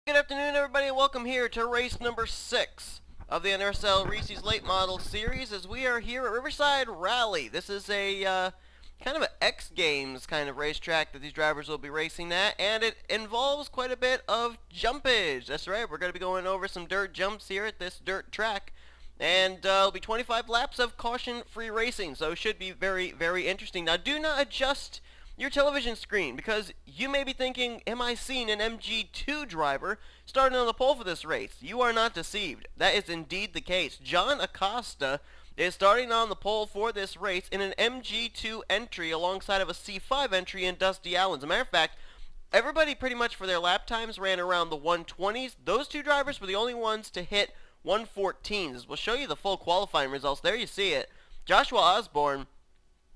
Good afternoon, everybody, and welcome here to race number 6 of the NRSL Reese's Late Model Series as we are here at Riverside Rally. This is a kind of an X Games kind of racetrack that these drivers will be racing at, and it involves quite a bit of jumpage. That's right, we're going to be going over some dirt jumps here at this dirt track, and it'll be 25 laps of caution-free racing, so it should be very, very interesting. Now, do not adjust your television screen, because you may be thinking, am I seeing an MG2 driver starting on the pole for this race? You are not deceived. That is indeed the case. John Acosta is starting on the pole for this race in an MG2 entry alongside of a C5 entry in Dusty Allen. As a matter of fact, everybody pretty much for their lap times ran around the 120s. Those two drivers were the only ones to hit 114s. We'll show you the full qualifying results. There you see it. Joshua Osborne,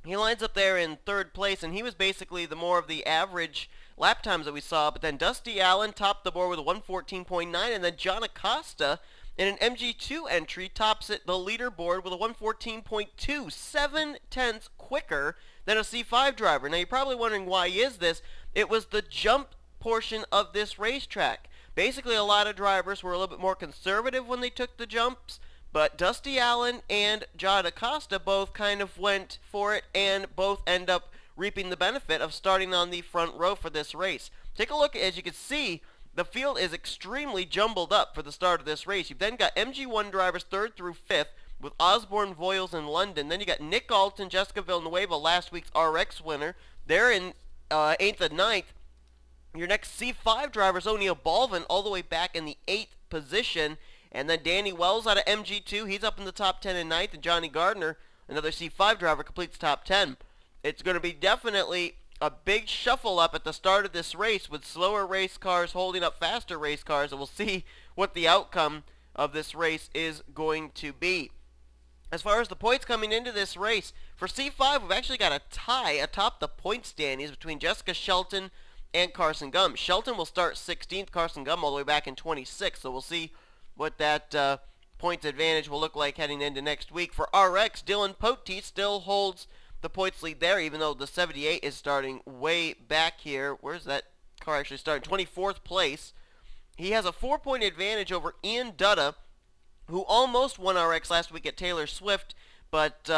he lines up there in third place, and he was basically the more of the average lap times that we saw. But then Dusty Allen topped the board with a 114.9, and then John Acosta in an MG2 entry tops it the leaderboard with a 114.2, 7/10 quicker than a C5 driver. Now you're probably wondering, why is this? It was the jump portion of this racetrack. Basically, a lot of drivers were a little bit more conservative when they took the jumps, but Dusty Allen and John Acosta both kind of went for it and both end up reaping the benefit of starting on the front row for this race. Take a look. As you can see, the field is extremely jumbled up for the start of this race. You've then got MG1 drivers 3rd through 5th with Osborne, Voiles, and London. Then you got Nick Alton, Jessica Villanueva, last week's RX winner. They're in 8th and 9th. Your next C5 driver is O'Neill Balvin, all the way back in the 8th position. And then Danny Wells out of MG2, he's up in the top 10 and 9th. And Johnny Gardner, another C5 driver, completes top 10. It's going to be definitely a big shuffle up at the start of this race with slower race cars holding up faster race cars. And we'll see what the outcome of this race is going to be. As far as the points coming into this race, for C5, we've actually got a tie atop the point standings between Jessica Shelton and Carson Gum. Shelton will start 16th, Carson Gum all the way back in 26th. So we'll see what that points advantage will look like heading into next week. For RX, Dylan Poteet still holds the points lead there, even though the 78 is starting way back here. Where's that car actually starting? 24th place. He has a 4-point advantage over Ian Dutta, who almost won RX last week at Taylor Swift, but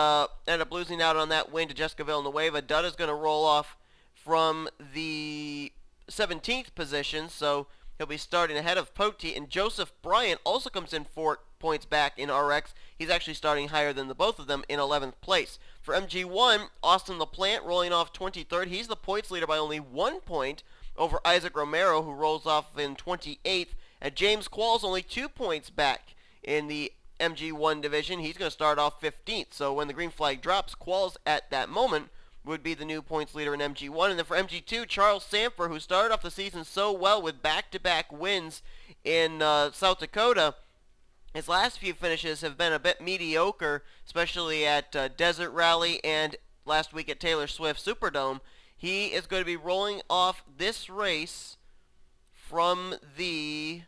ended up losing out on that win to Jessica Villanueva. Dutta's going to roll off from the 17th position, so he'll be starting ahead of Poteet, and Joseph Bryant also comes in 4 points back in RX. He's actually starting higher than the both of them in 11th place. For MG1, Austin LaPlante rolling off 23rd. He's the points leader by only 1 point over Isaac Romero, who rolls off in 28th. And James Quall's only 2 points back in the MG1 division. He's going to start off 15th. So when the green flag drops, Quall's at that moment would be the new points leader in MG1. And then for MG2, Charles Sanford, who started off the season so well with back-to-back wins in South Dakota, his last few finishes have been a bit mediocre, especially at Desert Rally and last week at Taylor Swift Superdome. He is going to be rolling off this race from the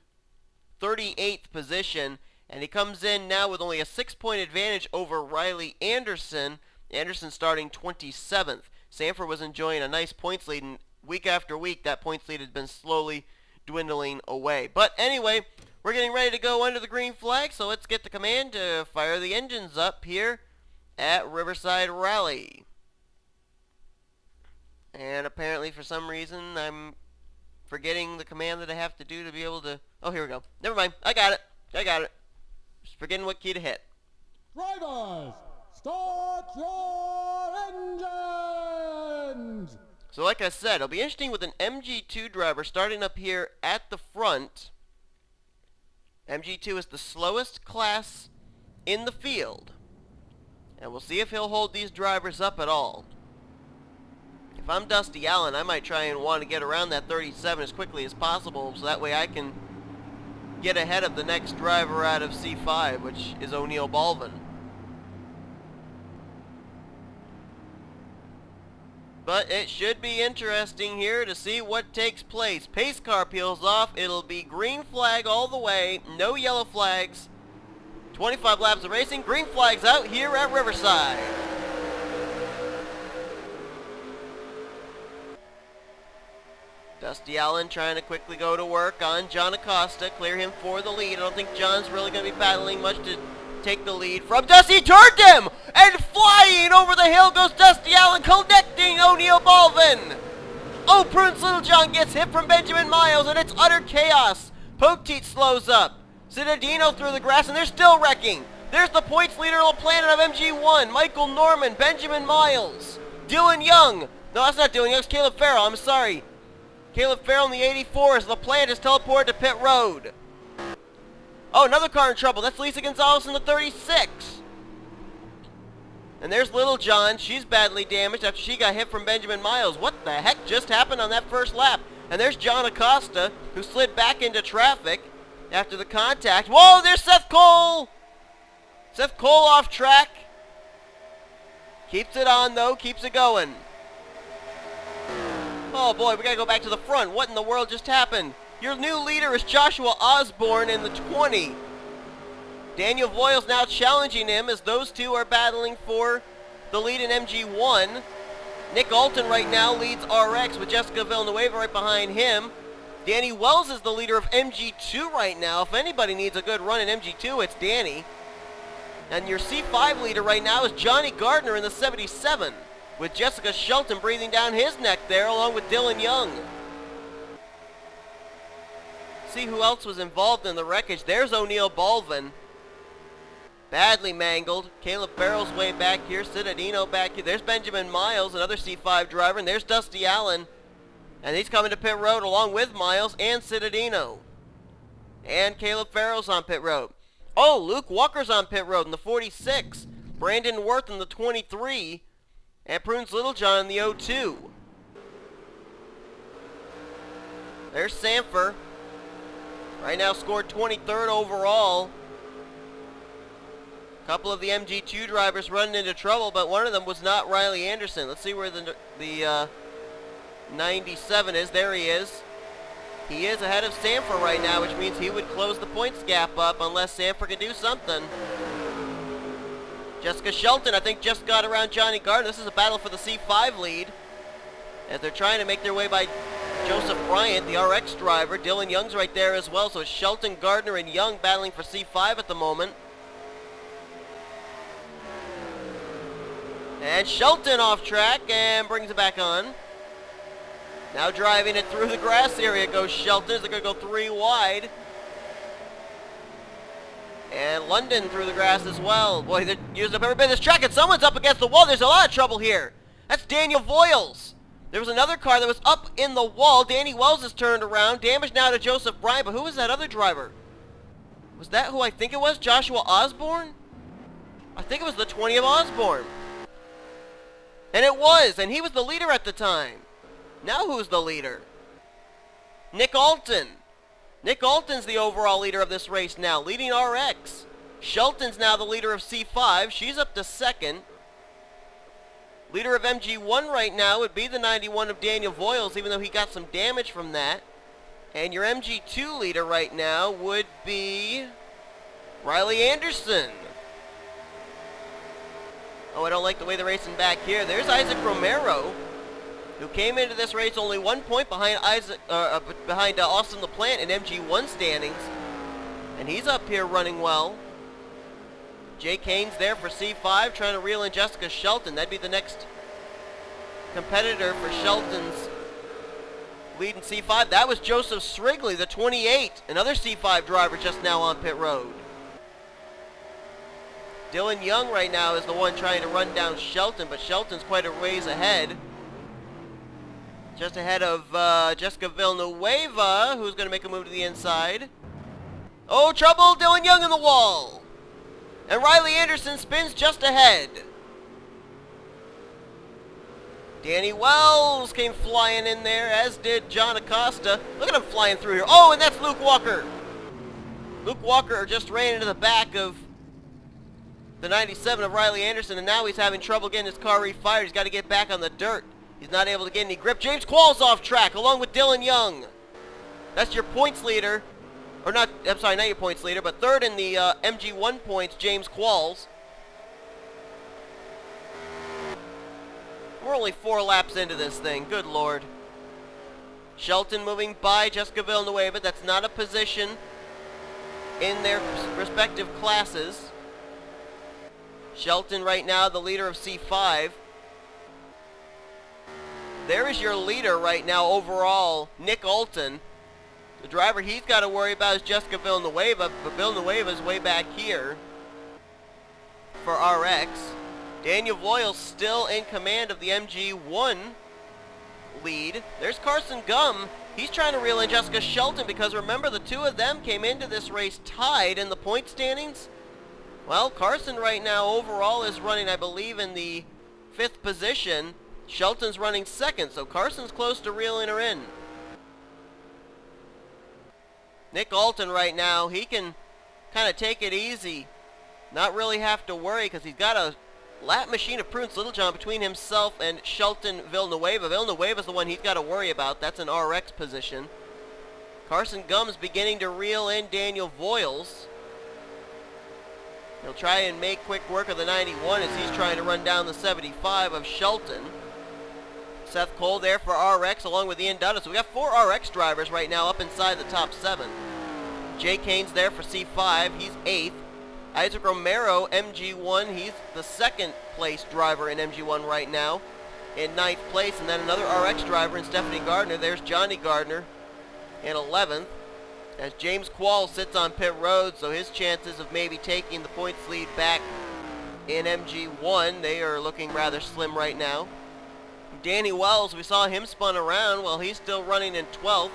38th position, and he comes in now with only a 6-point advantage over Riley Anderson. Anderson starting 27th. Sanford was enjoying a nice points lead, and week after week that points lead has been slowly dwindling away. But anyway, we're getting ready to go under the green flag, so let's get the command to fire the engines up here at Riverside Rally. And apparently for some reason I'm forgetting the command that I have to do to be able to... Oh, here we go. Never mind. I got it. Just forgetting what key to hit. Drivers, start your engines! So like I said, it'll be interesting with an MG2 driver starting up here at the front. MG2 is the slowest class in the field. And we'll see if he'll hold these drivers up at all. If I'm Dusty Allen, I might try and want to get around that 37 as quickly as possible, so that way I can get ahead of the next driver out of C5, which is O'Neill Balvin. But it should be interesting here to see what takes place. Pace car peels off. It'll be green flag all the way. No yellow flags. 25 laps of racing. Green flags out here at Riverside. Dusty Allen trying to quickly go to work on John Acosta, clear him for the lead. I don't think John's really going to be battling much to take the lead from Dusty. Turned him! And flying over the hill goes Dusty Allen, connecting O'Neal Baldwin. Oh, Prunes Littlejohn gets hit from Benjamin Miles, and it's utter chaos. Poteet slows up. Citadino through the grass, and they're still wrecking. There's the points leader on the planet of MG1, Michael Norman, Benjamin Miles, Dylan Young. No, that's not Dylan Young, it's Caleb Farrell, I'm sorry. Caleb Farrell in the 84 as LaPlante is teleported to pit road. Oh, another car in trouble. That's Lisa Gonzalez in the 36. And there's Little John. She's badly damaged after she got hit from Benjamin Miles. What the heck just happened on that first lap? And there's John Acosta, who slid back into traffic after the contact. Whoa, there's Seth Cole! Seth Cole off track. Keeps it on, though. Keeps it going. Oh boy, we gotta go back to the front. What in the world just happened? Your new leader is Joshua Osborne in the 20. Daniel Voiles now challenging him as those two are battling for the lead in MG1. Nick Alton right now leads RX with Jessica Villanueva right behind him. Danny Wells is the leader of MG2 right now. If anybody needs a good run in MG2, it's Danny. And your C5 leader right now is Johnny Gardner in the 77. With Jessica Shelton breathing down his neck there, along with Dylan Young. See who else was involved in the wreckage. There's O'Neal Baldwin. Badly mangled. Caleb Farrell's way back here. Citadino back here. There's Benjamin Miles, another C5 driver. And there's Dusty Allen. And he's coming to pit road along with Miles and Citadino. And Caleb Farrell's on pit road. Oh, Luke Walker's on pit road in the 46. Brandon Worth in the 23. And Prunes Littlejohn in the 02. There's Sanford. Right now scored 23rd overall. A couple of the MG2 drivers running into trouble, but one of them was not Riley Anderson. Let's see where the 97 is. There he is. He is ahead of Sanford right now, which means he would close the points gap up unless Sanford can do something. Jessica Shelton, I think, just got around Johnny Gardner. This is a battle for the C5 lead as they're trying to make their way by Joseph Bryant, the RX driver. Dylan Young's right there as well, so it's Shelton, Gardner, and Young battling for C5 at the moment. And Shelton off track and brings it back on. Now driving it through the grass area goes Shelton. They're going to go 3 wide. And London through the grass as well. Boy, they're using up every bit of this track, and someone's up against the wall. There's a lot of trouble here. That's Daniel Voiles. There was another car that was up in the wall. Danny Wells is turned around. Damage now to Joseph Bryant, but who was that other driver? Was that who I think it was? Joshua Osborne? I think it was the 20 of Osborne. And it was, and he was the leader at the time. Now who's the leader? Nick Alton. Nick Alton's the overall leader of this race now, leading RX. Shelton's now the leader of C5. She's up to second. Leader of MG1 right now would be the 91 of Daniel Voiles, even though he got some damage from that. And your MG2 leader right now would be Riley Anderson. Oh, I don't like the way they're racing back here. There's Isaac Romero, who came into this race only 1 point behind Austin LaPlante in MG1 standings. And he's up here running well. Jake Haynes there for C5, trying to reel in Jessica Shelton. That'd be the next competitor for Shelton's lead in C5. That was Joseph Srigley, the 28, another C5 driver just now on pit road. Dylan Young right now is the one trying to run down Shelton, but Shelton's quite a ways ahead. Just ahead of Jessica Villanueva, who's going to make a move to the inside. Oh, trouble! Dylan Young in the wall! And Riley Anderson spins just ahead. Danny Wells came flying in there, as did John Acosta. Look at him flying through here. Oh, and that's Luke Walker. Luke Walker just ran into the back of the 97 of Riley Anderson, and now he's having trouble getting his car refired. He's got to get back on the dirt. He's not able to get any grip. James Quall's off track, along with Dylan Young. That's your points leader. Or not, I'm sorry, not your points leader, but third in the MG1 points, James Qualls. We're only 4 laps into this thing. Good Lord. Shelton moving by Jessica Villanueva. That's not a position in their respective classes. Shelton right now the leader of C5. There is your leader right now overall, Nick Alton. The driver he's got to worry about is Jessica Villanueva, but Villanueva's way back here for RX. Daniel Voiles still in command of the MG1 lead. There's Carson Gum. He's trying to reel in Jessica Shelton because remember the two of them came into this race tied in the point standings. Well, Carson right now overall is running, I believe, in the 5th position. Shelton's running 2nd, so Carson's close to reeling her in. Nick Alton right now, he can kind of take it easy. Not really have to worry because he's got a lap machine of Prudence Littlejohn between himself and Shelton Villanueva. Villanueva's the one he's got to worry about. That's an RX position. Carson Gum's beginning to reel in Daniel Voiles. He'll try and make quick work of the 91 as he's trying to run down the 75 of Shelton. Seth Cole there for RX along with Ian Dutta. So we got 4 RX drivers right now up inside the top 7. Jake Haynes there for C5. He's 8th. Isaac Romero, MG1. He's the 2nd place driver in MG1 right now in 9th place. And then another RX driver in Stephanie Gardner. There's Johnny Gardner in 11th. As James Quall sits on pit road, so his chances of maybe taking the points lead back in MG1, they are looking rather slim right now. Danny Wells, we saw him spun around. Well, he's still running in 12th.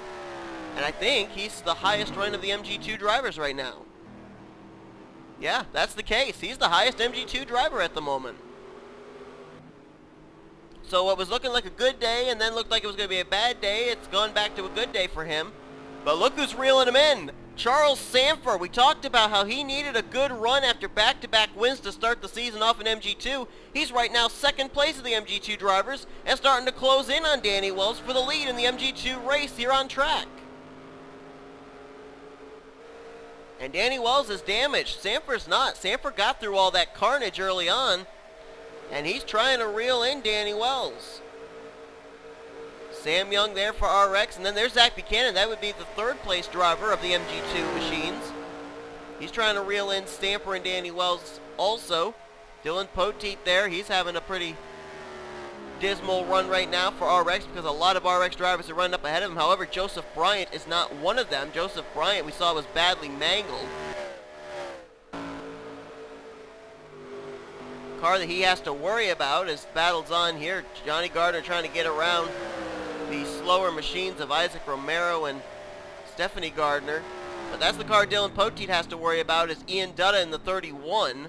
And I think he's the highest run of the MG2 drivers right now. Yeah, that's the case. He's the highest MG2 driver at the moment. So what was looking like a good day and then looked like it was going to be a bad day, it's gone back to a good day for him. But look who's reeling him in. Charles Sanford. We talked about how he needed a good run after back-to-back wins to start the season off in MG2. He's right now 2nd place of the MG2 drivers and starting to close in on Danny Wells for the lead in the MG2 race here on track. And Danny Wells is damaged. Sanford's not. Sanford got through all that carnage early on, and he's trying to reel in Danny Wells. Sam Young there for RX, and then there's Zach Buchanan. That would be the 3rd place driver of the MG2 machines. He's trying to reel in Stamper and Danny Wells also. Dylan Poteet there. He's having a pretty dismal run right now for RX because a lot of RX drivers are running up ahead of him. However, Joseph Bryant is not one of them. Joseph Bryant, we saw, was badly mangled. Car that he has to worry about as battles on here. Johnny Gardner trying to get around the slower machines of Isaac Romero and Stephanie Gardner. But that's the car Dylan Poteet has to worry about is Ian Dutta in the 31.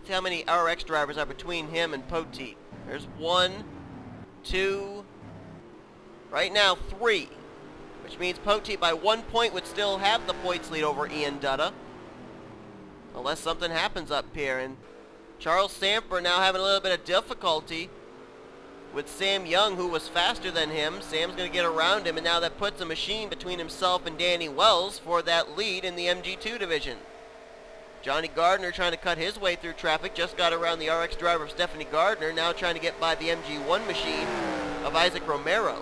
See how many RX drivers are between him and Poteet. There's 1, 2, right now 3. Which means Poteet by 1 point would still have the points lead over Ian Dutta. Unless something happens up here. And Charles Samper now having a little bit of difficulty with Sam Young, who was faster than him. Sam's going to get around him, and now that puts a machine between himself and Danny Wells for that lead in the MG2 division. Johnny Gardner trying to cut his way through traffic, just got around the RX driver of Stephanie Gardner, now trying to get by the MG1 machine of Isaac Romero.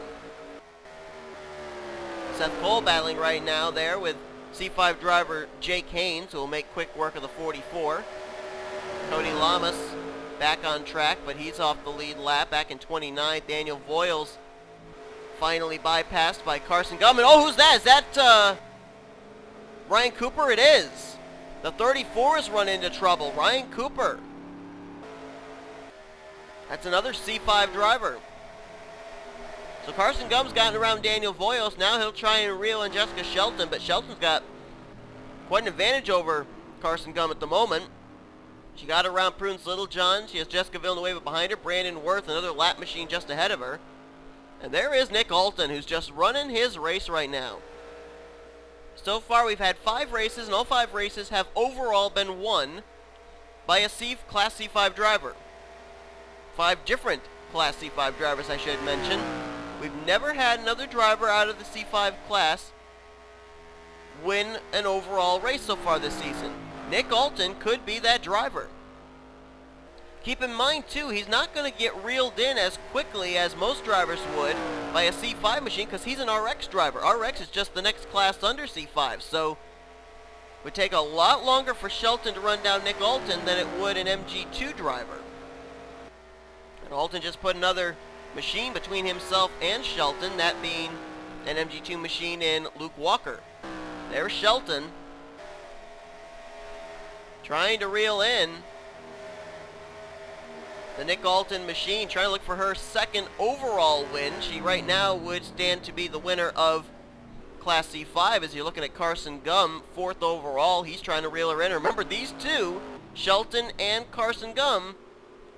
Seth Cole battling right now there with C5 driver Jake Haynes, who will make quick work of the 44. Cody Lamas back on track, but he's off the lead lap back in 29th. Daniel Voiles finally bypassed by Carson Gum. And oh, who's that? Is that Ryan Cooper? It is. The 34 has run into trouble. Ryan Cooper. That's another C5 driver. So Carson Gum's gotten around Daniel Voiles. Now he'll try and reel in Jessica Shelton, but Shelton's got quite an advantage over Carson Gum at the moment. She got around Prudence Littlejohn. She has Jessica Villanueva behind her. Brandon Worth, another lap machine just ahead of her. And there is Nick Alton, who's just running his race right now. So far, we've had 5 races, and all 5 races have overall been won by a Class C5 driver. 5 different Class C5 drivers, I should mention. We've never had another driver out of the C5 class win an overall race so far this season. Nick Alton could be that driver. Keep in mind, too, he's not going to get reeled in as quickly as most drivers would by a C5 machine because he's an RX driver. RX is just the next class under C5, so it would take a lot longer for Shelton to run down Nick Alton than it would an MG2 driver. And Alton just put another machine between himself and Shelton, that being an MG2 machine in Luke Walker. There's Shelton trying to reel in the Nick Alton machine, trying to look for her second overall win. She right now would stand to be the winner of Class C5 as you're looking at Carson Gum, 4th overall. He's trying to reel her in. Remember, these two, Shelton and Carson Gum,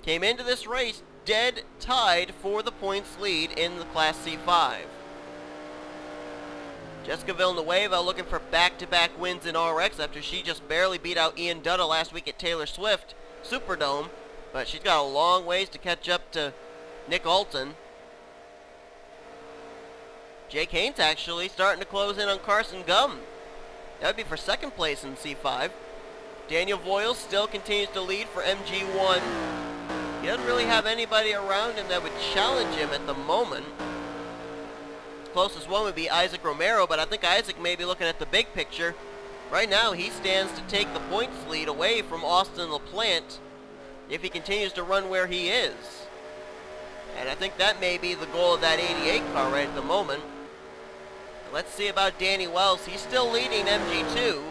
came into this race dead tied for the points lead in the Class C5. Jessica Villanueva looking for back-to-back wins in RX after she just barely beat out Ian Dutta last week at Taylor Swift Superdome. But she's got a long ways to catch up to Nick Alton. Jake Haynes actually starting to close in on Carson Gum. That would be for second place in C5. Daniel Voiles still continues to lead for MG1. He doesn't really have anybody around him that would challenge him at the moment. Closest one would be Isaac Romero, but I think Isaac may be looking at the big picture. Right now, he stands to take the points lead away from Austin LaPlante if he continues to run where he is. And I think that may be the goal of that 88 car right at the moment. Let's see about Danny Wells. He's still leading MG2.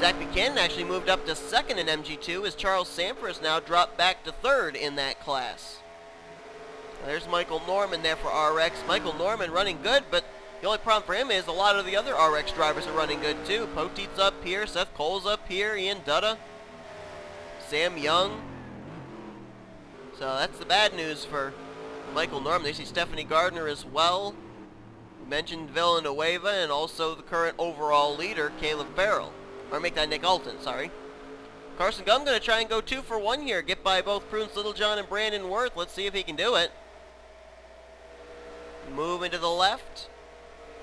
Zach Buchanan actually moved up to second in MG2 as Charles Sanford now dropped back to third in that class. There's Michael Norman there for RX. Michael Norman running good, but the only problem for him is a lot of the other RX drivers are running good too. Poteet's up here, Seth Cole's up here, Ian Dutta, Sam Young. So that's the bad news for Michael Norman. They see Stephanie Gardner as well. We mentioned Villanueva and also the current overall leader, Caleb Farrell. Or make that Nick Alton, sorry. Carson Gum going to try and go 2 for 1 here. Get by both Prunes Littlejohn and Brandon Worth. Let's see if he can do it. Moving to the left.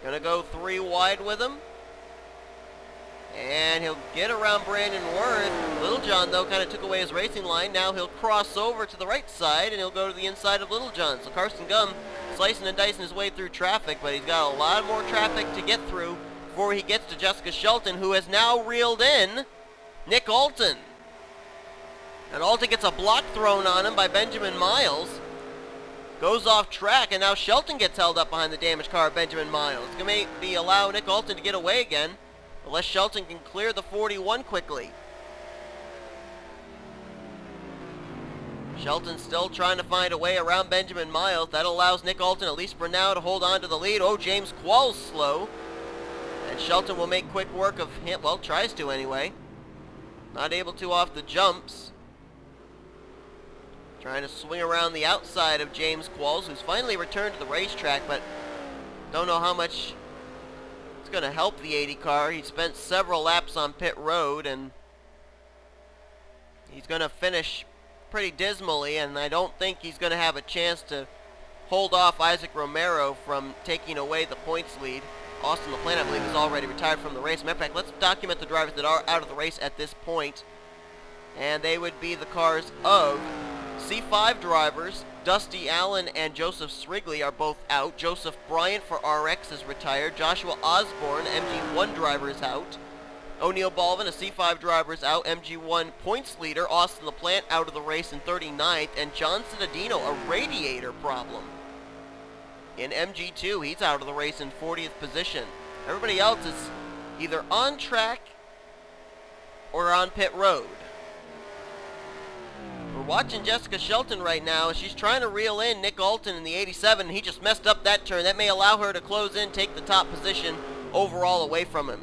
Going to go 3 wide with him. And he'll get around Brandon Worth. Littlejohn, though, kind of took away his racing line. Now he'll cross over to the right side, and he'll go to the inside of Littlejohn. So Carson Gum slicing and dicing his way through traffic, but he's got a lot more traffic to get through before he gets to Jessica Shelton, who has now reeled in Nick Alton. And Alton gets a block thrown on him by Benjamin Miles. Goes off track, and now Shelton gets held up behind the damaged car of Benjamin Miles. It's going to maybe allow Nick Alton to get away again, unless Shelton can clear the 41 quickly. Shelton still trying to find a way around Benjamin Miles. That allows Nick Alton, at least for now, to hold on to the lead. Oh, James Quall's slow. And Shelton will make quick work of him. Well, tries to anyway. Not able to off the jumps. Trying to swing around the outside of James Qualls, who's finally returned to the racetrack, but don't know how much it's going to help the 80 car. He spent several laps on pit road, and he's going to finish pretty dismally, and I don't think he's going to have a chance to hold off Isaac Romero from taking away the points lead. Austin LaPlante, I believe, is already retired from the race. Matter of fact, let's document the drivers that are out of the race at this point. And they would be the cars of C5 drivers. Dusty Allen and Joseph Srigley are both out. Joseph Bryant for RX is retired. Joshua Osborne, MG1 driver, is out. O'Neal Balvin, a C5 driver, is out. MG1 points leader. Austin LaPlante out of the race in 39th. And John Cittadino, a radiator problem in MG2. He's out of the race in 40th position. Everybody else is either on track or on pit road. We're watching Jessica Shelton right now. She's trying to reel in Nick Alton in the 87. He just messed up that turn. That may allow her to close in, take the top position overall away from him.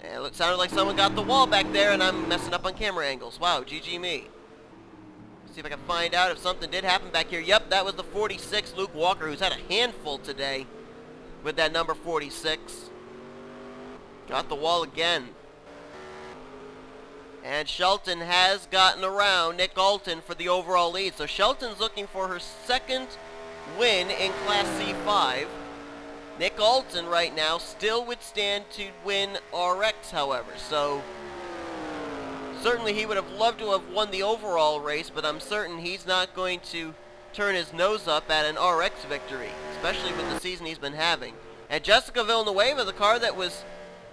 And it sounded like someone got the wall back there, and I'm messing up on camera angles. Wow, GG me. See if I can find out if something did happen back here. Yep, that was the 46, Luke Walker, who's had a handful today with that number 46. Got the wall again. And Shelton has gotten around Nick Alton for the overall lead. So Shelton's looking for her second win in Class C5. Nick Alton right now still would stand to win RX, however. So Certainly he would have loved to have won the overall race, but I'm certain he's not going to turn his nose up at an RX victory, especially with the season he's been having. And Jessica Villanueva, the car that was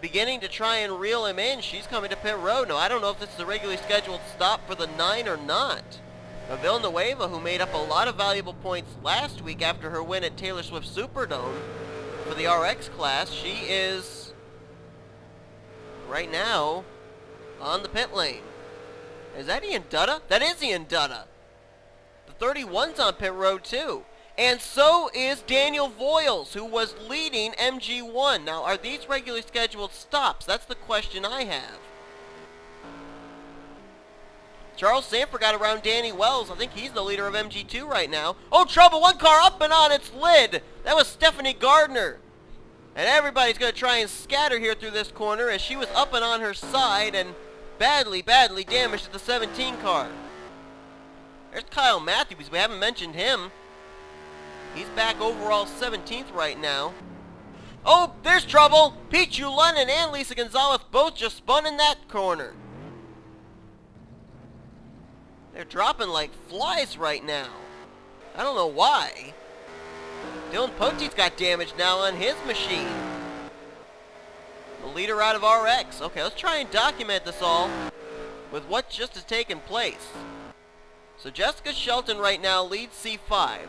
beginning to try and reel him in, she's coming to pit road. Now, I don't know if this is a regularly scheduled stop for the 9 or not. But Villanueva, who made up a lot of valuable points last week after her win at Taylor Swift Superdome for the RX class, she is right now on the pit lane. Is that Ian Dutta? That is Ian Dutta. The 31's on pit road too. And so is Daniel Voiles, who was leading MG1. Now, are these regularly scheduled stops? That's the question I have. Charles Sanford got around Danny Wells. I think he's the leader of MG2 right now. Oh, trouble! One car up and on its lid! That was Stephanie Gardner. And everybody's going to try and scatter here through this corner as she was up and on her side and badly, badly damaged at the 17 car. There's Kyle Matthews. We haven't mentioned him. He's back overall 17th right now. Oh, there's trouble! Pete Ulenin and Lisa Gonzalez both just spun in that corner. They're dropping like flies right now. I don't know why. Dylan Poteet's got damage now on his machine. The leader out of RX. Okay, let's try and document this all with what just has taken place. So Jessica Shelton right now leads C5.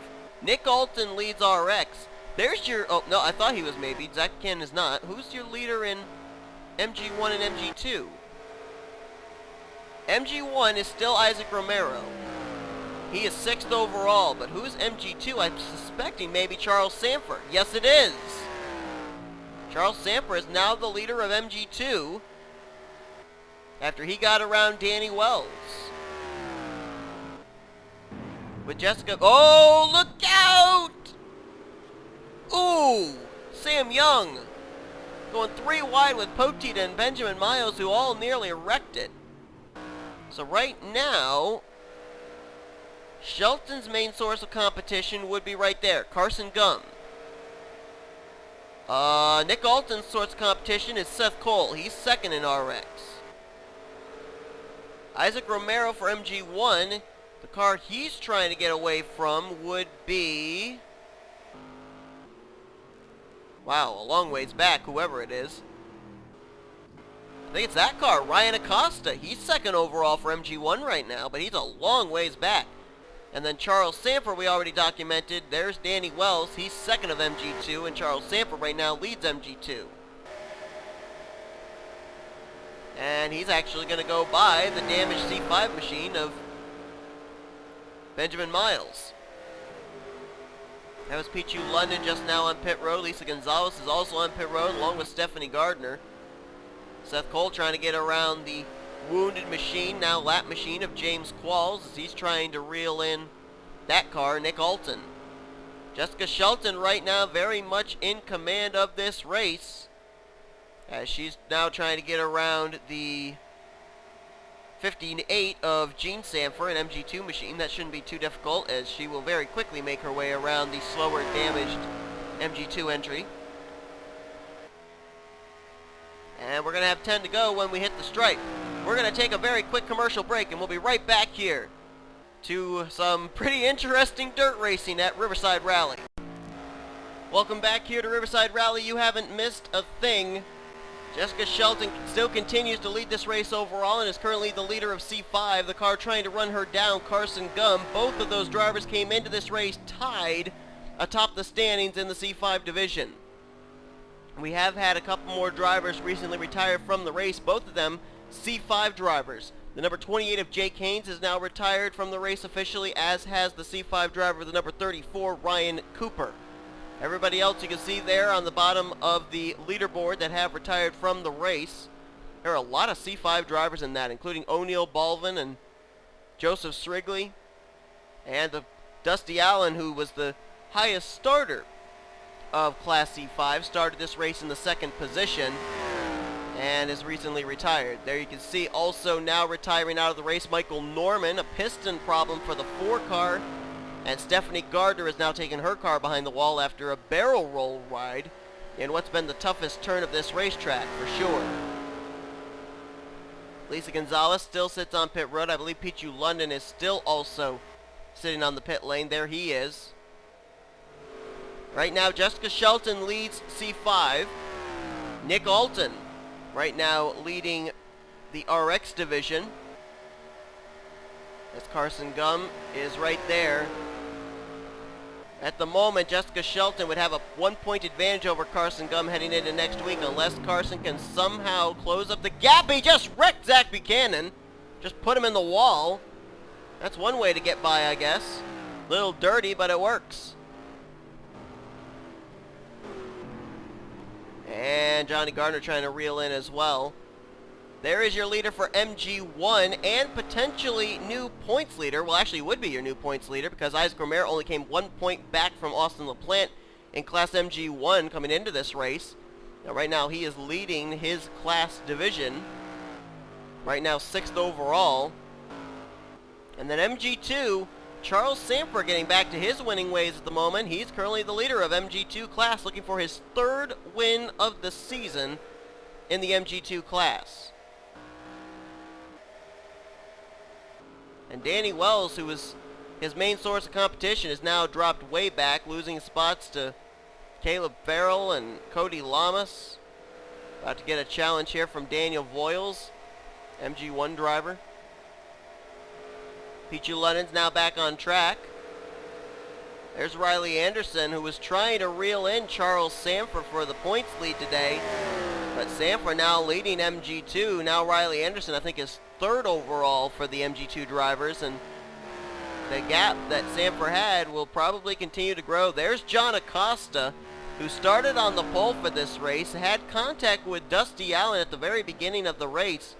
Nick Alton leads RX. There's your... Oh, no, I thought he was maybe. Zach Cannon is not. Who's your leader in MG1 and MG2? MG1 is still Isaac Romero. He is 6th overall, but who's MG2? I'm suspecting maybe Charles Sanford. Yes, it is. Charles Sanford is now the leader of MG2 after he got around Danny Wells. With Jessica... Oh, look out! Ooh, Sam Young going 3 wide with Poteet and Benjamin Miles, who all nearly wrecked it. So right now, Shelton's main source of competition would be right there, Carson Gum. Nick Alton's source of competition is Seth Cole. He's 2nd in RX. Isaac Romero for MG1, the car he's trying to get away from would be... Wow, a long ways back, whoever it is. I think it's that car, Ryan Acosta. He's 2nd overall for MG1 right now, but he's a long ways back. And then Charles Sanford, we already documented. There's Danny Wells. He's 2nd of MG2, and Charles Sanford right now leads MG2. And he's actually going to go by the damaged C5 machine of Benjamin Miles. That was Pichu London just now on pit road. Lisa Gonzalez is also on pit road, along with Stephanie Gardner. Seth Cole trying to get around the wounded machine, now lap machine of James Qualls, as he's trying to reel in that car, Nick Alton. Jessica Shelton right now very much in command of this race, as she's now trying to get around the 15-8 of Gene Sanford, an MG2 machine. That shouldn't be too difficult, as she will very quickly make her way around the slower, damaged MG2 entry. And we're going to have 10 to go when we hit the stripe. We're going to take a very quick commercial break, and we'll be right back here to some pretty interesting dirt racing at Riverside Rally. Welcome back here to Riverside Rally. You haven't missed a thing. Jessica Shelton still continues to lead this race overall and is currently the leader of C5. The car trying to run her down, Carson Gum. Both of those drivers came into this race tied atop the standings in the C5 division. We have had a couple more drivers recently retire from the race, both of them C5 drivers. The number 28 of Jake Haynes is now retired from the race officially, as has the C5 driver, the number 34, Ryan Cooper. Everybody else you can see there on the bottom of the leaderboard that have retired from the race. There are a lot of C5 drivers in that, including O'Neill Balvin and Joseph Srigley, and the Dusty Allen, who was the highest starter of Class C5, started this race in the 2nd position and is recently retired. There you can see also now retiring out of the race, Michael Norman, a piston problem for the 4 car, and Stephanie Gardner is now taking her car behind the wall after a barrel roll ride in what's been the toughest turn of this racetrack for sure. Lisa Gonzalez still sits on pit road. I believe Pichu London is still also sitting on the pit lane. There he is. Right now, Jessica Shelton leads C5. Nick Alton right now leading the RX division. As Carson Gum is right there. At the moment, Jessica Shelton would have a 1-point advantage over Carson Gum heading into next week unless Carson can somehow close up the gap. He just wrecked Zach Buchanan. Just put him in the wall. That's one way to get by, I guess. Little dirty, but it works. And Johnny Gardner trying to reel in as well. There is your leader for MG1 and potentially new points leader. Well, actually would be your new points leader because Isaac Romero only came 1 point back from Austin LaPlante in Class MG1 coming into this race. Now, right now, he is leading his class division. Right now, 6th overall. And then MG2, Charles Sanford getting back to his winning ways at the moment. He's currently the leader of MG2 class, looking for his 3rd win of the season in the MG2 class. And Danny Wells, who was his main source of competition, is now dropped way back, losing spots to Caleb Farrell and Cody Lamas. About to get a challenge here from Daniel Voiles, MG1 driver. Pichu London's now back on track. There's Riley Anderson, who was trying to reel in Charles Sanford for the points lead today. But Sanford now leading MG2. Now Riley Anderson, I think, is 3rd overall for the MG2 drivers. And the gap that Sanford had will probably continue to grow. There's John Acosta, who started on the pole for this race. Had contact with Dusty Allen at the very beginning of the race.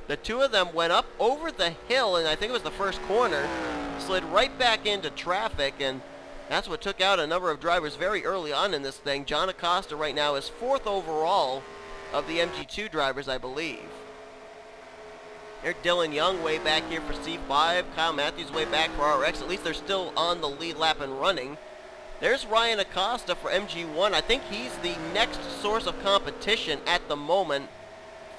The two of them went up over the hill, and I think it was the first corner. Slid right back into traffic, and that's what took out a number of drivers very early on in this thing. John Acosta right now is 4th overall of the MG2 drivers, I believe. There's Dylan Young way back here for C5. Kyle Matthews way back for RX. At least they're still on the lead lap and running. There's Ryan Acosta for MG1. I think he's the next source of competition at the moment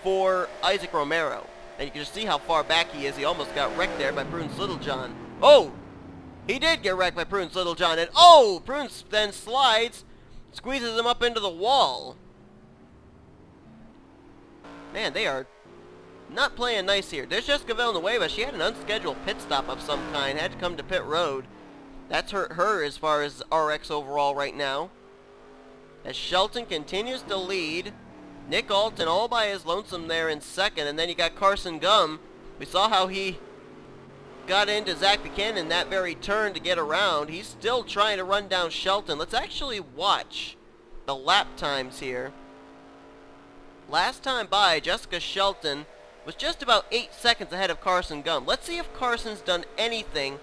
for Isaac Romero. And you can just see how far back he is. He almost got wrecked there by Prunes Littlejohn. Oh! He did get wrecked by Prunes Littlejohn. And oh! Prunes then slides, squeezes him up into the wall. Man, they are not playing nice here. There's Jessica Villanueva. She had an unscheduled pit stop of some kind. Had to come to pit road. That's hurt her as far as RX overall right now. As Shelton continues to lead. Nick Alton all by his lonesome there in 2nd. And then you got Carson Gum. We saw how he got into Zach Buchanan in that very turn to get around. He's still trying to run down Shelton. Let's actually watch the lap times here. Last time by, Jessica Shelton was just about 8 seconds ahead of Carson Gum. Let's see if Carson's done anything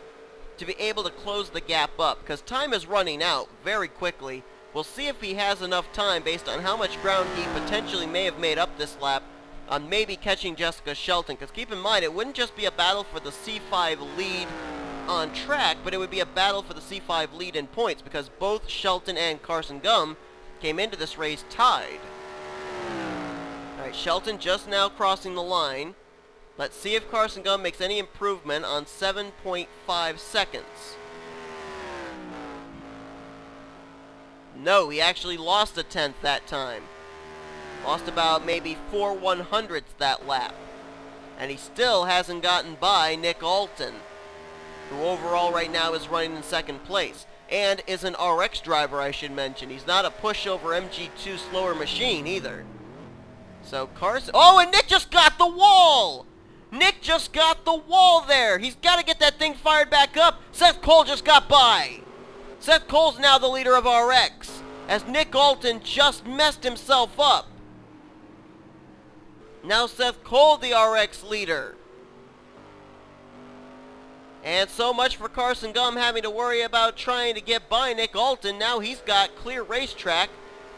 to be able to close the gap up, because time is running out very quickly. We'll see if he has enough time based on how much ground he potentially may have made up this lap on maybe catching Jessica Shelton, because keep in mind, it wouldn't just be a battle for the C5 lead on track, but it would be a battle for the C5 lead in points, because both Shelton and Carson Gum came into this race tied. Alright, Shelton just now crossing the line. Let's see if Carson Gum makes any improvement on 7.5 seconds. No, he actually lost a tenth that time. Lost about maybe 4/100ths that lap. And he still hasn't gotten by Nick Alton, who overall right now is running in 2nd place. And is an RX driver, I should mention. He's not a pushover MG2 slower machine either. So Carson... Oh, and Nick just got the wall! Nick just got the wall there! He's got to get that thing fired back up! Seth Cole just got by! Seth Cole's now the leader of RX, as Nick Alton just messed himself up. Now Seth Cole the RX leader. And so much for Carson Gum having to worry about trying to get by Nick Alton. Now he's got clear racetrack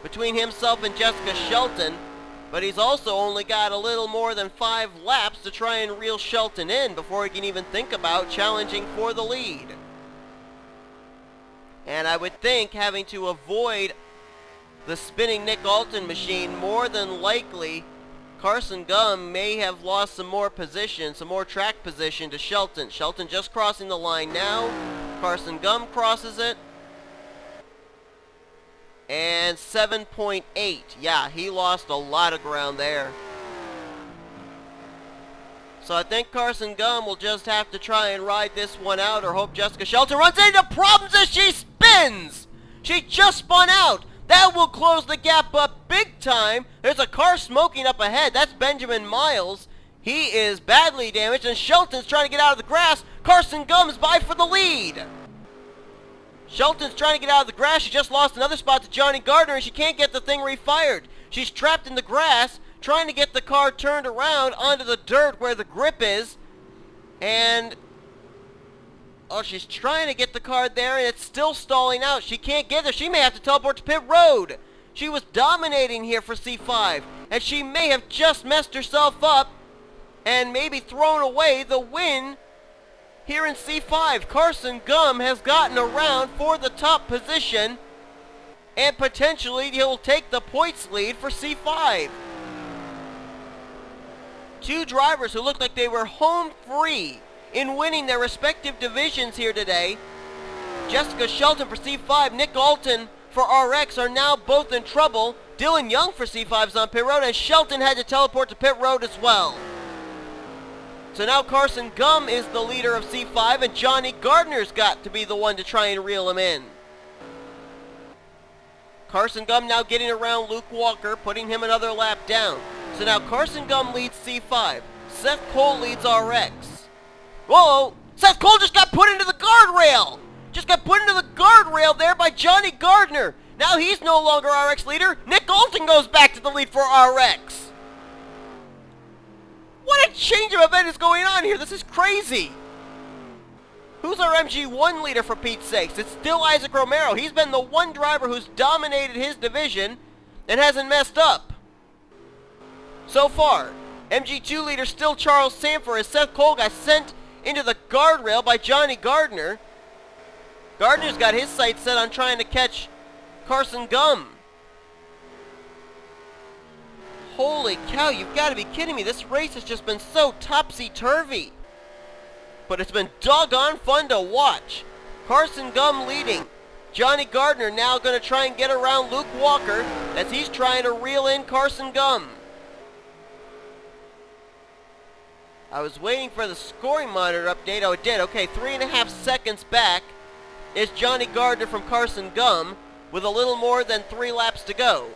between himself and Jessica Shelton. But he's also only got a little more than 5 laps to try and reel Shelton in before he can even think about challenging for the lead. And I would think having to avoid the spinning Nick Alton machine, more than likely Carson Gum may have lost some more position, some more track position to Shelton. Shelton just crossing the line now. Carson Gum crosses it. And 7.8. Yeah, he lost a lot of ground there. So I think Carson Gum will just have to try and ride this one out or hope Jessica Shelton runs into problems as she spins. She just spun out. That will close the gap up big time. There's a car smoking up ahead. That's Benjamin Miles. He is badly damaged, and Shelton's trying to get out of the grass. Carson Gum's by for the lead. Shelton's trying to get out of the grass. She just lost another spot to Johnny Gardner, and she can't get the thing refired. She's trapped in the grass, trying to get the car turned around onto the dirt where the grip is. And oh, she's trying to get the car there, and it's still stalling out. She can't get there. She may have to teleport to pit road. She was dominating here for C5, and she may have just messed herself up and maybe thrown away the win here in C5. Carson Gum has gotten around for the top position, and potentially he'll take the points lead for C5. Two drivers who looked like they were home free in winning their respective divisions here today. Jessica Shelton for C5, Nick Alton for RX are now both in trouble. Dylan Young for C5 is on pit road, and Shelton had to teleport to pit road as well. So now Carson Gum is the leader of C5, and Johnny Gardner's got to be the one to try and reel him in. Carson Gum now getting around Luke Walker, putting him another lap down. So now Carson Gum leads C5. Seth Cole leads RX. Whoa! Seth Cole just got put into the guardrail! Just got put into the guardrail there by Johnny Gardner. Now he's no longer RX leader. Nick Alton goes back to the lead for RX. What a change of event is going on here. This is crazy. Who's our MG1 leader, for Pete's sakes? It's still Isaac Romero. He's been the one driver who's dominated his division and hasn't messed up so far. MG2 leader still Charles Sanford, as Seth Cole got sent into the guardrail by Johnny Gardner. Gardner's got his sights set on trying to catch Carson Gum. Holy cow, you've got to be kidding me. This race has just been so topsy-turvy. But it's been doggone fun to watch. Carson Gum leading. Johnny Gardner now going to try and get around Luke Walker as he's trying to reel in Carson Gum. I was waiting for the scoring monitor update. Oh, it did. Okay, 3.5 seconds back is Johnny Gardner from Carson Gum with a little more than 3 laps to go.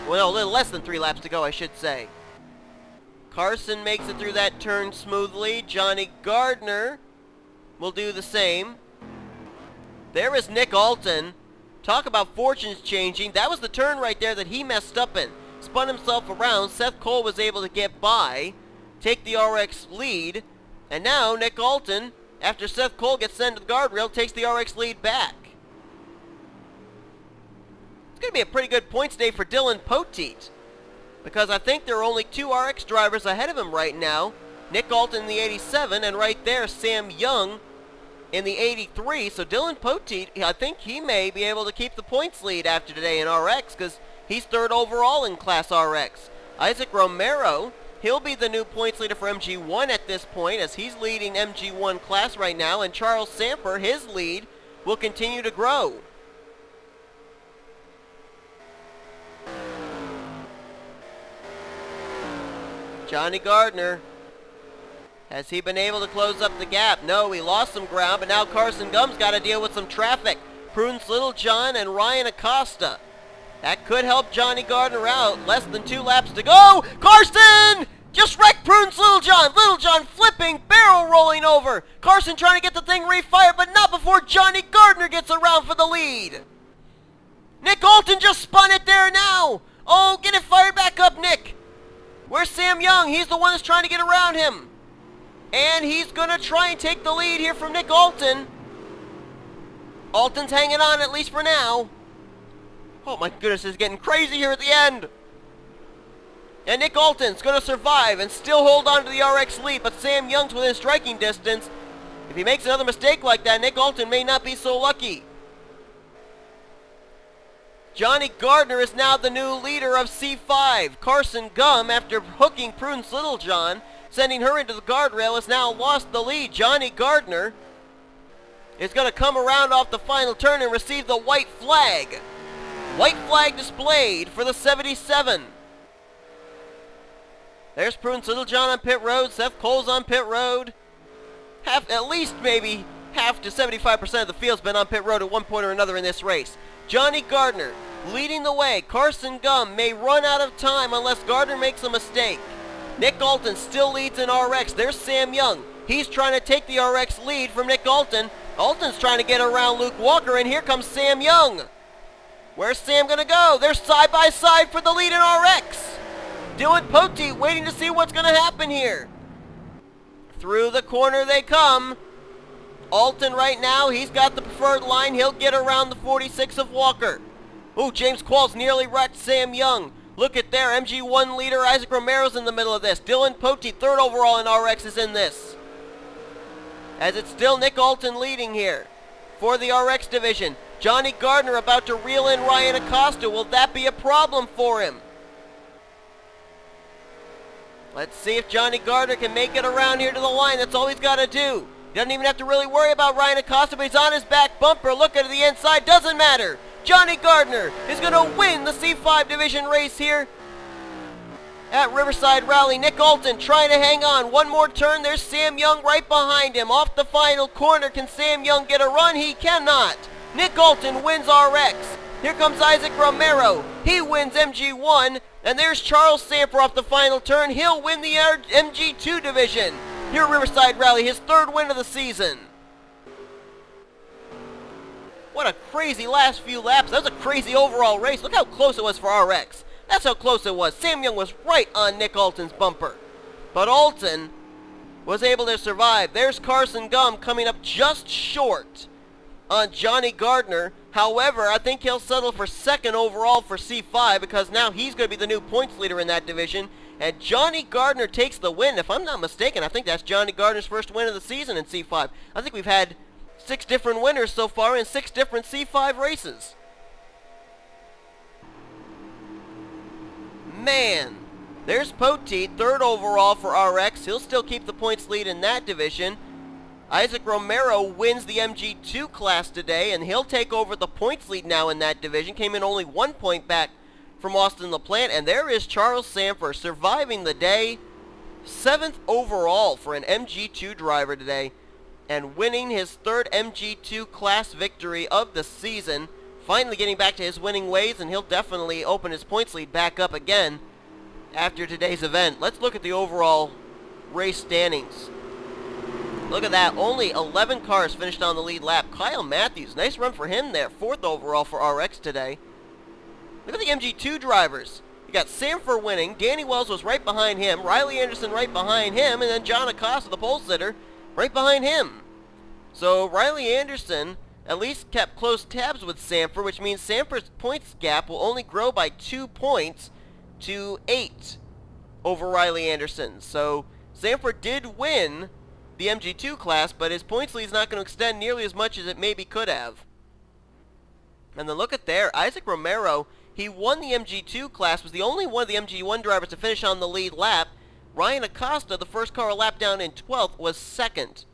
Well, no, a little less than 3 laps to go, I should say. Carson makes it through that turn smoothly. Johnny Gardner will do the same. There is Nick Alton. Talk about fortunes changing. That was the turn right there that he messed up in. Spun himself around. Seth Cole was able to get by, take the RX lead, and now Nick Alton, after Seth Cole gets sent to the guardrail, takes the RX lead back. It's going to be a pretty good points day for Dylan Poteet, because I think there are only 2 RX drivers ahead of him right now. Nick Alton in the 87, and right there Sam Young in the 83. So Dylan Poteet, I think he may be able to keep the points lead after today in RX, because he's 3rd overall in Class RX. Isaac Romero, he'll be the new points leader for MG1 at this point, as he's leading MG1 class right now, and Charles Samper, his lead, will continue to grow. Johnny Gardner, has he been able to close up the gap? No, he lost some ground, but now Carson Gum's got to deal with some traffic. Prudence Littlejohn and Ryan Acosta. That could help Johnny Gardner out. Less than 2 laps to go. Carson just wrecked Prudence Littlejohn. Littlejohn flipping, barrel rolling over. Carson trying to get the thing refired, but not before Johnny Gardner gets around for the lead. Nick Alton just spun it there now. Oh, get it fired back up, Nick. Where's Sam Young? He's the one that's trying to get around him. And he's going to try and take the lead here from Nick Alton. Alton's hanging on, at least for now. Oh my goodness, it's getting crazy here at the end. And Nick Alton's going to survive and still hold on to the RX lead, but Sam Young's within striking distance. If he makes another mistake like that, Nick Alton may not be so lucky. Johnny Gardner is now the new leader of C5. Carson Gum, after hooking Prudence Littlejohn, sending her into the guardrail, has now lost the lead. Johnny Gardner is going to come around off the final turn and receive the white flag. White flag displayed for the 77. There's Prudence Littlejohn on pit road. Seth Cole's on pit road. At least maybe half to 75% of the field's been on pit road at one point or another in this race. Johnny Gardner leading the way. Carson Gum may run out of time unless Gardner makes a mistake. Nick Alton still leads in RX. There's Sam Young. He's trying to take the RX lead from Nick Alton. Alton's trying to get around Luke Walker, and here comes Sam Young. Where's Sam going to go? They're side by side for the lead in RX. Dylan Poteet waiting to see what's going to happen here. Through the corner they come. Alton right now, he's got the preferred line. He'll get around the 46 of Walker. Ooh, James Qualls nearly wrecked Sam Young. Look at there, MG1 leader Isaac Romero's in the middle of this. Dylan Poteet, third overall in RX, is in this. As it's still Nick Alton leading here for the RX division. Johnny Gardner about to reel in Ryan Acosta. Will that be a problem for him? Let's see if Johnny Gardner can make it around here to the line. That's all he's got to do. He doesn't even have to really worry about Ryan Acosta, but he's on his back bumper. Look at the inside. Doesn't matter. Johnny Gardner is going to win the C5 division race here at Riverside Rally. Nick Alton trying to hang on. One more turn. There's Sam Young right behind him. Off the final corner. Can Sam Young get a run? He cannot. Nick Alton wins RX. Here comes Isaac Romero. He wins MG1. And there's Charles Samper off the final turn. He'll win the MG2 division here at Riverside Rally, his third win of the season. What a crazy last few laps. That was a crazy overall race. Look how close it was for RX. That's how close it was. Sam Young was right on Nick Alton's bumper. But Alton was able to survive. There's Carson Gum coming up just short on Johnny Gardner. However, I think he'll settle for second overall for C5 because now he's going to be the new points leader in that division. And Johnny Gardner takes the win. If I'm not mistaken, I think that's Johnny Gardner's first win of the season in C5. I think we've had 6 different winners so far in 6 different C5 races. Man, there's Poteet, third overall for RX. He'll still keep the points lead in that division. Isaac Romero wins the MG2 class today, and he'll take over the points lead now in that division. Came in only 1 point back from Austin LaPlante, and there is Charles Samper surviving the day. 7th overall for an MG2 driver today, and winning his third MG2 class victory of the season. Finally getting back to his winning ways, and he'll definitely open his points lead back up again after today's event. Let's look at the overall race standings. Look at that, only 11 cars finished on the lead lap. Kyle Matthews, nice run for him there, 4th overall for RX today. Look at the MG2 drivers. You got Samfer winning, Danny Wells was right behind him, Riley Anderson right behind him, and then John Acosta, the pole sitter, right behind him. So Riley Anderson at least kept close tabs with Samfer, which means Samfer's points gap will only grow by 2 points to 8 over Riley Anderson. So Samfer did win the MG2 class, but his points lead is not going to extend nearly as much as it maybe could have. And then look at there, Isaac Romero, he won the MG2 class, was the only one of the MG1 drivers to finish on the lead lap. Ryan Acosta, the first car a lap down in 12th, was second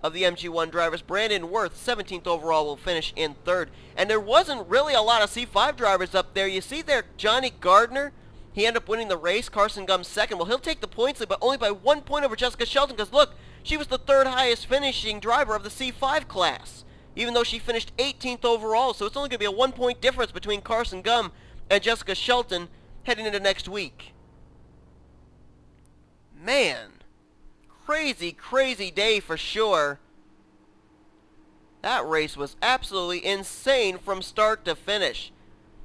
of the MG1 drivers. Brandon Worth, 17th overall, will finish in third. And there wasn't really a lot of C5 drivers up there. You see there, Johnny Gardner, he ended up winning the race. Carson Gum second. Well, he'll take the points lead, but only by 1 point over Jessica Shelton, because look, she was the third highest finishing driver of the C5 class, even though she finished 18th overall. So it's only going to be a 1 point difference between Carson Gum and Jessica Shelton heading into next week. Man, crazy, crazy day for sure. That race was absolutely insane from start to finish.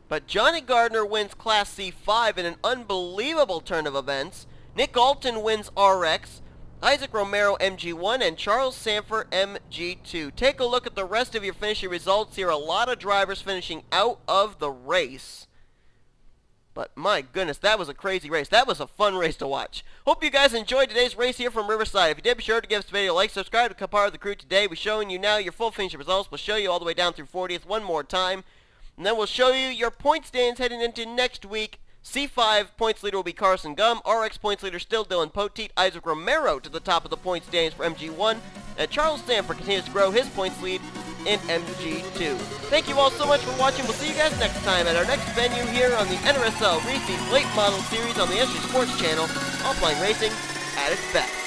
But Johnny Gardner wins Class C5 in an unbelievable turn of events. Nick Alton wins RX. Isaac Romero MG1 and Charles Samper MG2. Take a look at the rest of your finishing results here. A lot of drivers finishing out of the race. But my goodness, that was a crazy race. That was a fun race to watch. Hope you guys enjoyed today's race here from Riverside. If you did, be sure to give this video a like, subscribe, to become part of the crew today. We're showing you now your full finishing results. We'll show you all the way down through 40th one more time. And then we'll show you your point standings heading into next week. C5 points leader will be Carson Gum. RX points leader still Dylan Poteet. Isaac Romero to the top of the point standings for MG1. And Charles Sanford continues to grow his points lead in MG2. Thank you all so much for watching. We'll see you guys next time at our next venue here on the NRSL Reese's Late Model Series on the SG Sports Channel. Offline racing at its best.